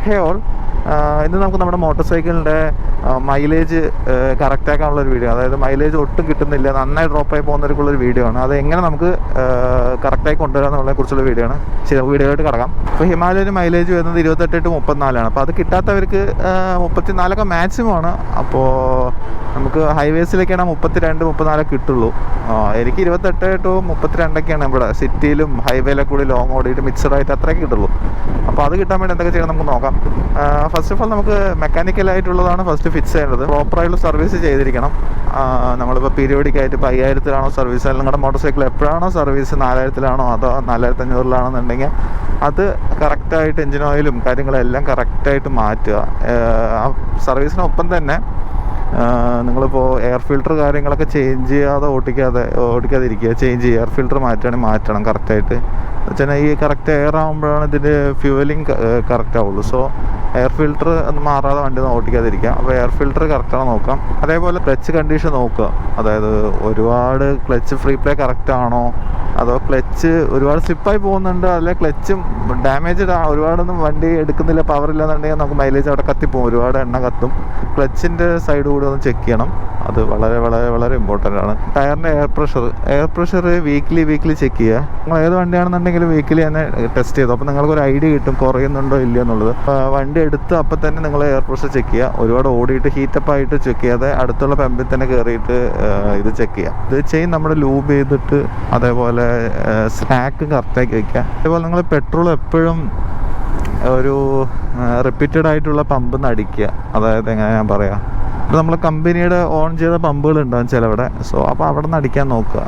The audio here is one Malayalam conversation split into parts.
ഹേ ഓൾ, ഇന്ന് നമുക്ക് നമ്മുടെ മോട്ടോർ സൈക്കിളിൻ്റെ മൈലേജ് കറക്റ്റാക്കാനുള്ളൊരു വീഡിയോ. അതായത് മൈലേജ് ഒട്ടും കിട്ടുന്നില്ല, നന്നായി ഡ്രോപ്പായി പോകുന്നവർക്കുള്ളൊരു വീഡിയോ ആണ്. അത് എങ്ങനെ നമുക്ക് കറക്റ്റായി കൊണ്ടുവരാമെന്നുള്ളതിനെ കുറിച്ചുള്ള വീഡിയോ ആണ്. ശരി, വീഡിയോ ആയിട്ട് കിടക്കാം. ഇപ്പോൾ ഹിമാലയന് മൈലേജ് വരുന്നത് 28 to 34 അപ്പോൾ അത് കിട്ടാത്തവർക്ക് 34 മാക്സിമം ആണ്. അപ്പോൾ നമുക്ക് ഹൈവേസിലേക്കാണ് 32-34 കിട്ടുള്ളൂ. എനിക്ക് 28 to 32 ഇവിടെ സിറ്റിയിലും ഹൈവേയിലൊക്കെ കൂടി ലോങ് ഓടിയിട്ട് മിക്സഡായിട്ട് അത്രയൊക്കെ കിട്ടുള്ളൂ. അപ്പോൾ അത് കിട്ടാൻ വേണ്ടി എന്തൊക്കെ ചെയ്യണം നമുക്ക് നോക്കാം. ഫസ്റ്റ് ഓഫ് ഓൾ നമുക്ക് മെക്കാനിക്കലായിട്ടുള്ളതാണ് ഫസ്റ്റ് ഫിക്സ് ചെയ്യേണ്ടത്. പ്രോപ്പറായിട്ടുള്ള സർവീസ് ചെയ്തിരിക്കണം. നമ്മളിപ്പോൾ പീരിയോഡിക്കായിട്ട് ഇപ്പോൾ 5000-ലാണോ സർവീസ്, അല്ലെങ്കിൽ നിങ്ങളുടെ മോട്ടോർ സൈക്കിൾ എപ്പോഴാണോ സർവീസ് 4000-ലാണോ അതോ 4500-ലാണെന്നുണ്ടെങ്കിൽ അത് കറക്റ്റായിട്ട് എഞ്ചിൻ ഓയിലും കാര്യങ്ങളെല്ലാം കറക്റ്റായിട്ട് മാറ്റുക. സർവീസിനൊപ്പം തന്നെ നിങ്ങളിപ്പോൾ എയർ ഫിൽറ്റർ കാര്യങ്ങളൊക്കെ ചേഞ്ച് ചെയ്യാതെ ഓടിക്കാതിരിക്കുക. ചേഞ്ച് ചെയ്യുക, എയർ ഫിൽറ്റർ മാറ്റണം കറക്റ്റായിട്ട്. വെച്ചാൽ ഈ കറക്റ്റ് എയർ ആകുമ്പോഴാണ് ഇതിൻ്റെ ഫ്യൂവലിങ് കറക്റ്റ് ആവുള്ളൂ. സോ എയർ ഫിൽറ്റർ ഒന്നും മാറാതെ വണ്ടി ഒന്നും ഓടിക്കാതിരിക്കുക. അപ്പോൾ എയർ ഫിൽറ്റർ കറക്റ്റാണ് നോക്കാം. അതേപോലെ ക്ലച്ച് കണ്ടീഷൻ നോക്കുക. അതായത് ഒരുപാട് ക്ലച്ച് ഫ്രീ പ്ലേ കറക്റ്റ് ആണോ, അതോ ക്ലച്ച് ഒരുപാട് സ്ലിപ്പായി പോകുന്നുണ്ട്, അല്ലെങ്കിൽ ക്ലച്ചും ഡാമേജ് ഒരുപാടൊന്നും വണ്ടി എടുക്കുന്നില്ല, പവറില്ലാന്നുണ്ടെങ്കിൽ നമുക്ക് മൈലേജ് അവിടെ കത്തിപ്പോകും, ഒരുപാട് എണ്ണ കത്തും. ക്ലച്ചിൻ്റെ സൈഡ് കൂടി ഒന്ന് ചെക്ക് ചെയ്യണം. അത് വളരെ വളരെ വളരെ ഇമ്പോർട്ടൻ്റ് ആണ്. ടയറിൻ്റെ എയർ പ്രഷർ വീക്ക്ലി ചെക്ക് ചെയ്യുക. നിങ്ങൾ ഏത് വണ്ടിയാണെന്നുണ്ടെങ്കിലും വീക്ക്ലി തന്നെ ടെസ്റ്റ് ചെയ്തു. അപ്പോൾ നിങ്ങൾക്കൊരു ഐഡിയ കിട്ടും കുറയുന്നുണ്ടോ ഇല്ലയോ എന്നുള്ളത്. വണ്ടി എടുത്ത് അപ്പം തന്നെ നിങ്ങൾ എയർ പ്രഷർ ചെക്ക് ചെയ്യുക. ഒരുപാട് ഓടിയിട്ട് ഹീറ്റപ്പ് ആയിട്ട് ചെക്ക് ചെയ്യാതെ അടുത്തുള്ള പമ്പിൽ തന്നെ കയറിയിട്ട് ഇത് ചെക്ക് ചെയ്യുക. ഇത് ചെയിൻ നമ്മൾ ലൂബ് ചെയ്തിട്ട് അതേപോലെ സ്നാക്ക് കറക്റ്റാക്കി വയ്ക്കുക. അതേപോലെ നിങ്ങൾ പെട്രോൾ എപ്പോഴും ഒരു റിപ്പീറ്റഡ് ആയിട്ടുള്ള പമ്പിൽ നിന്ന് അടിക്കുക. അതായത് എങ്ങനെ ഞാൻ പറയാം, ഇപ്പോൾ നമ്മൾ കമ്പനിയുടെ ഓൺ ചെയ്ത പമ്പുകൾ ഉണ്ടാകും ചിലവിടെ. സോ അപ്പോൾ അവിടെ നിന്ന് അടിക്കാൻ നോക്കുക.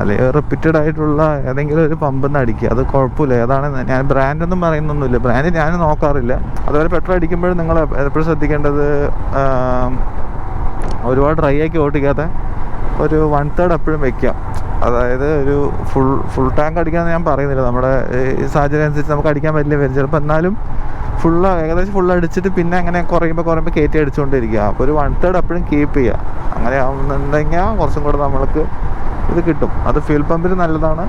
അല്ലെങ്കിൽ റിപ്പീറ്റഡ് ആയിട്ടുള്ള ഏതെങ്കിലും ഒരു പമ്പിൽ നിന്ന് അടിക്കുക. അത് കുഴപ്പമില്ല. ഏതാണ്, ഞാൻ ബ്രാൻഡൊന്നും പറയുന്നൊന്നുമില്ല, ബ്രാൻഡ് ഞാൻ നോക്കാറില്ല. അതുപോലെ പെട്രോൾ അടിക്കുമ്പോഴും നിങ്ങൾ എപ്പോഴും ശ്രദ്ധിക്കേണ്ടത് ഒരുപാട് ഡ്രൈ ആക്കി ഓടിക്കാതെ ഒരു 1/3 എപ്പോഴും വയ്ക്കുക. അതായത് ഒരു ഫുൾ ടാങ്ക് അടിക്കാമെന്ന് ഞാൻ പറയുന്നില്ല, നമ്മുടെ ഈ സാഹചര്യം അനുസരിച്ച് നമുക്ക് അടിക്കാൻ പറ്റില്ല വരും ചിലപ്പോൾ. എന്നാലും ഏകദേശം ഫുൾ അടിച്ചിട്ട് പിന്നെ അങ്ങനെ കുറയുമ്പോൾ കയറ്റി അടിച്ചുകൊണ്ടിരിക്കുക. അപ്പോൾ ഒരു 1/3 എപ്പോഴും കീപ്പ് ചെയ്യുക. അങ്ങനെ ആവുന്നുണ്ടെങ്കിൽ കുറച്ചും കൂടെ നമ്മൾക്ക് ഇത് കിട്ടും. അത് ഫ്യൂൽ പമ്പിൽ നല്ലതാണ്.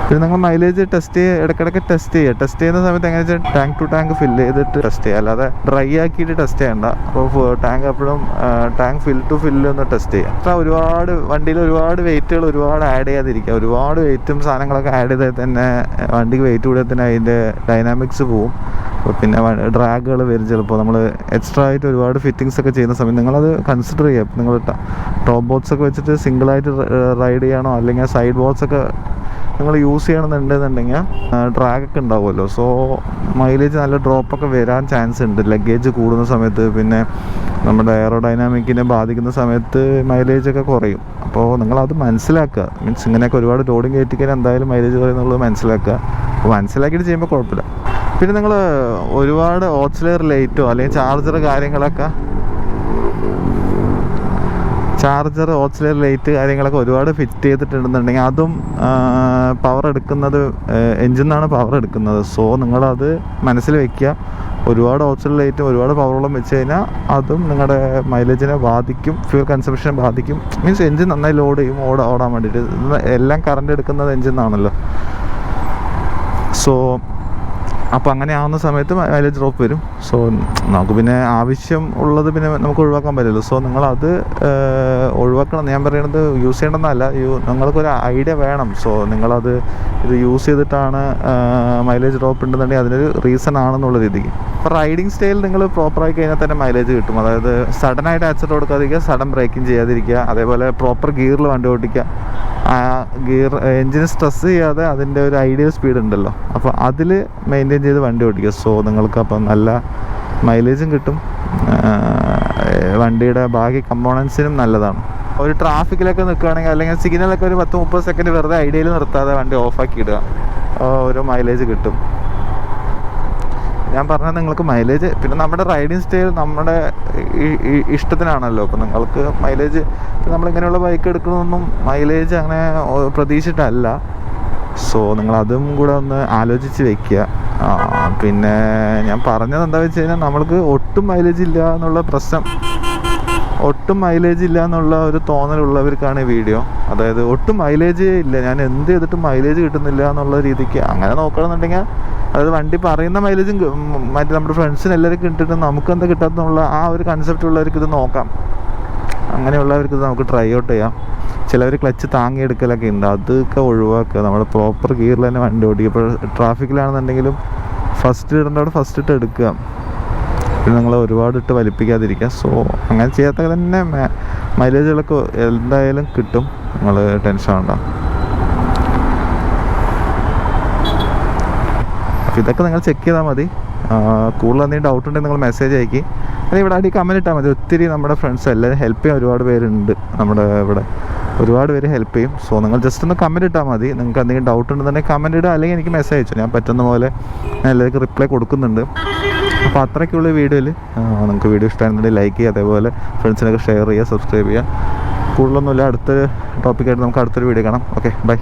പിന്നെ നിങ്ങൾ മൈലേജ് ഇടയ്ക്കിടയ്ക്ക് ടെസ്റ്റ് ചെയ്യുന്ന സമയത്ത് എങ്ങനെ വെച്ചാൽ ടാങ്ക് ടു ടാങ്ക് ഫില്ല് ചെയ്തിട്ട് ടെസ്റ്റ് ചെയ്യുക, അല്ലാതെ ഡ്രൈ ആക്കിയിട്ട് ടെസ്റ്റ് ചെയ്യണ്ട. അപ്പോൾ ടാങ്ക് എപ്പോഴും ടാങ്ക് ഫിൽ ടു ഫില്ല് ഒന്ന് ടെസ്റ്റ് ചെയ്യുക. അത്ര ഒരുപാട് വണ്ടിയിൽ ഒരുപാട് വെയിറ്റുകൾ ഒരുപാട് ആഡ് ചെയ്യാതിരിക്കുക. ഒരുപാട് വെയിറ്റും സാധനങ്ങളൊക്കെ ആഡ് ചെയ്താൽ തന്നെ വണ്ടിക്ക് വെയിറ്റ് കൂടിയാൽ തന്നെ അതിൻ്റെ ഡൈനാമിക്സ് പോവും. അപ്പോൾ പിന്നെ ഡ്രാഗുകൾ വരും ചിലപ്പോൾ. നമ്മൾ എക്സ്ട്രാ ആയിട്ട് ഒരുപാട് ഫിറ്റിങ്സ് ഒക്കെ ചെയ്യുന്ന സമയത്ത് നിങ്ങളത് കൺസിഡർ ചെയ്യുക. ഇപ്പോൾ നിങ്ങൾ ടോപ്പ് ബോക്സ് ഒക്കെ വെച്ചിട്ട് സിംഗിളായിട്ട് റൈഡ് ചെയ്യണോ, അല്ലെങ്കിൽ സൈഡ് ബോക്സ് ഒക്കെ നിങ്ങൾ യൂസ് ചെയ്യണമെന്നുണ്ടെന്നുണ്ടെങ്കിൽ ഡ്രാഗൊക്കെ ഉണ്ടാവുമല്ലോ. സോ മൈലേജ് നല്ല ഡ്രോപ്പൊക്കെ വരാൻ ചാൻസ് ഉണ്ട് ലഗേജ് കൂടുന്ന സമയത്ത്. പിന്നെ നമ്മുടെ എയറോഡൈനാമിക്കിനെ ബാധിക്കുന്ന സമയത്ത് മൈലേജൊക്കെ കുറയും. അപ്പോൾ നിങ്ങളത് മനസ്സിലാക്കുക. മീൻസ് ഇങ്ങനെയൊക്കെ ഒരുപാട് ലോഡിങ് കയറ്റിക്കാൻ എന്തായാലും മൈലേജ് കുറയുന്നുള്ളത് മനസ്സിലാക്കുക. അപ്പോൾ മനസ്സിലാക്കിയിട്ട് ചെയ്യുമ്പോൾ കുഴപ്പമില്ല. പിന്നെ നിങ്ങൾ ഒരുപാട് ഓക്സിലറി ലൈറ്റോ അല്ലെങ്കിൽ ഓക്സിലറി ലൈറ്റ് കാര്യങ്ങളൊക്കെ ഒരുപാട് ഫിറ്റ് ചെയ്തിട്ടുണ്ടെന്നുണ്ടെങ്കിൽ അതും പവർ എടുക്കുന്നത് എഞ്ചിൻ നിന്നാണ് പവർ എടുക്കുന്നത്. സോ നിങ്ങളത് മനസ്സിൽ വയ്ക്കുക. ഒരുപാട് ഓക്സിലറി ലൈറ്റും ഒരുപാട് പവറുകളും വെച്ച് കഴിഞ്ഞാൽ അതും നിങ്ങളുടെ മൈലേജിനെ ബാധിക്കും, ഫ്യൂൽ കൺസംഷനെ ബാധിക്കും. മീൻസ് എഞ്ചിൻ നന്നായി ലോഡ് ചെയ്യും ഓടാൻ വേണ്ടിയിട്ട്. എല്ലാം കറണ്ട് എടുക്കുന്നത് എഞ്ചിൻ നിന്നാണല്ലോ. സോ അപ്പോൾ അങ്ങനെ ആവുന്ന സമയത്ത് മൈലേജ് ഡ്രോപ്പ് വരും. സോ നമുക്ക് പിന്നെ ആവശ്യം ഉള്ളത് പിന്നെ നമുക്ക് ഒഴിവാക്കാൻ പറ്റില്ലല്ലോ. സോ നിങ്ങളത് ഒഴിവാക്കണം. ഞാൻ പറയുന്നത് യൂസ് ചെയ്യണമെന്നല്ല, നിങ്ങൾക്കൊരു ഐഡിയ വേണം. സോ നിങ്ങളത് ഇത് യൂസ് ചെയ്തിട്ടാണ് മൈലേജ് ഡ്രോപ്പ് ഉണ്ടെന്നുണ്ടെങ്കിൽ അതിനൊരു റീസൺ ആണെന്നുള്ള രീതിക്ക്. അപ്പോൾ റൈഡിങ് സ്റ്റൈൽ നിങ്ങൾ പ്രോപ്പറായി കഴിഞ്ഞാൽ തന്നെ മൈലേജ് കിട്ടും. അതായത് സഡനായിട്ട് ആക്സിഡൻറ്റ് കൊടുക്കാതിരിക്കുക, സഡൻ ബ്രേക്കിംഗ് ചെയ്യാതിരിക്കുക, അതേപോലെ പ്രോപ്പർ ഗിയറിൽ വണ്ടി ഓടിക്കുക. ഗിയർ എൻജിന് സ്ട്രെസ് ചെയ്യാതെ അതിൻ്റെ ഒരു ഐഡിയൽ സ്പീഡ് ഉണ്ടല്ലോ, അപ്പോൾ അതിൽ മെയിൻറ്റെയിൻ ചെയ്ത് വണ്ടി ഓടിക്കുക. സോ നിങ്ങൾക്ക് അപ്പം നല്ല മൈലേജും കിട്ടും, വണ്ടിയുടെ ബാക്കി കമ്പോണൻസിനും നല്ലതാണ്. ഒരു ട്രാഫിക്കിലൊക്കെ നിൽക്കുകയാണെങ്കിൽ അല്ലെങ്കിൽ സിഗ്നലൊക്കെ ഒരു 10-30 സെക്കൻഡ് വെറുതെ ഐഡിയയിൽ നിർത്താതെ വണ്ടി ഓഫാക്കി ഇടുക, ഒരു മൈലേജ് കിട്ടും. ഞാൻ പറഞ്ഞത് നിങ്ങൾക്ക് മൈലേജ്, പിന്നെ നമ്മുടെ റൈഡിങ് സ്റ്റൈൽ നമ്മുടെ ഇഷ്ടത്തിനാണല്ലോ. അപ്പോൾ നിങ്ങൾക്ക് മൈലേജ്, നമ്മളിങ്ങനെയുള്ള ബൈക്ക് എടുക്കുന്നതൊന്നും മൈലേജ് അങ്ങനെ പ്രതീക്ഷിച്ചിട്ടല്ല. സോ നിങ്ങളതും കൂടെ ഒന്ന് ആലോചിച്ച് വെക്കുക. പിന്നെ ഞാൻ പറഞ്ഞത് എന്താ വെച്ച് കഴിഞ്ഞാൽ, നമ്മൾക്ക് ഒട്ടും മൈലേജ് ഇല്ല എന്നുള്ള പ്രശ്നം, ഒട്ടും മൈലേജ് ഇല്ല എന്നുള്ള ഒരു തോന്നലുള്ളവർക്കാണ് ഈ വീഡിയോ. അതായത് ഒട്ടും മൈലേജ് ഇല്ല, ഞാൻ എന്ത് ചെയ്തിട്ടും മൈലേജ് കിട്ടുന്നില്ല എന്നുള്ള രീതിക്ക് അങ്ങനെ നോക്കണമെന്നുണ്ടെങ്കിൽ അതായത് വണ്ടി പറയുന്ന മൈലേജും മറ്റേ നമ്മുടെ ഫ്രണ്ട്സിന് എല്ലാവർക്കും കിട്ടിയിട്ട് നമുക്ക് എന്താ കിട്ടാത്തെന്നുള്ള ആ ഒരു കൺസെപ്റ്റ് ഉള്ളവർക്ക് ഇത് നോക്കാം. അങ്ങനെയുള്ളവർക്ക് ഇത് നമുക്ക് ട്രൈ ഔട്ട് ചെയ്യാം. ചിലവർ ക്ലച്ച് താങ്ങിയെടുക്കലൊക്കെ ഉണ്ട്, അതൊക്കെ ഒഴിവാക്കുക. നമ്മൾ പ്രോപ്പർ ഗിയറിൽ തന്നെ വണ്ടി ഓടിക്കുക. ഇപ്പോൾ ട്രാഫിക്കിലാണെന്നുണ്ടെങ്കിലും ഫസ്റ്റ് ഇടേണ്ട അവിടെ ഫസ്റ്റ് ഇട്ട് എടുക്കുക, പിന്നെ നിങ്ങൾ ഒരുപാട് ഇട്ട് വലിപ്പിക്കാതിരിക്കുക. സോ അങ്ങനെ ചെയ്യാത്ത തന്നെ മൈലേജുകളൊക്കെ എന്തായാലും കിട്ടും, നിങ്ങൾ ടെൻഷൻ വേണ്ട. അപ്പോൾ ഇതൊക്കെ നിങ്ങൾ ചെക്ക് ചെയ്താൽ മതി. കൂടുതൽ എന്തെങ്കിലും ഡൗട്ട് ഉണ്ടെങ്കിൽ നിങ്ങൾ മെസ്സേജ് അയക്കി, അല്ലെങ്കിൽ ഇവിടെ അടി കമൻറ്റ് ഇട്ടാൽ മതി. ഒത്തിരി നമ്മുടെ ഫ്രണ്ട്സ് എല്ലാവരും ഹെൽപ്പ് ചെയ്യാൻ ഒരുപാട് പേരുണ്ട്, നമ്മുടെ ഇവിടെ ഒരുപാട് പേര് ഹെൽപ്പ് ചെയ്യും. സോ നിങ്ങൾ ജസ്റ്റ് ഒന്ന് കമൻറ്റ് ഇട്ടാൽ മതി. നിങ്ങൾക്ക് എന്തെങ്കിലും ഡൗട്ട് ഉണ്ടെന്നുണ്ടെങ്കിൽ കമൻറ്റ് ഇടുക, അല്ലെങ്കിൽ എനിക്ക് മെസ്സേജ് അയച്ചു, ഞാൻ പറ്റുന്ന പോലെ ഞാൻ എല്ലാവർക്കും റിപ്ലൈ കൊടുക്കുന്നുണ്ട്. അപ്പോൾ അത്രയ്ക്കുള്ള വീഡിയോയിൽ നിങ്ങൾക്ക് വീഡിയോ ഇഷ്ടമായിരുന്നുണ്ടെങ്കിൽ ലൈക്ക് ചെയ്യുക, അതേപോലെ ഫ്രണ്ട്സിനൊക്കെ ഷെയർ ചെയ്യുക, സബ്സ്ക്രൈബ് ചെയ്യുക. കൂടുതലൊന്നുമില്ല, അടുത്ത ടോപ്പിക്കായിട്ട് നമുക്ക് അടുത്തൊരു വീഡിയോ കാണാം. Okay, by.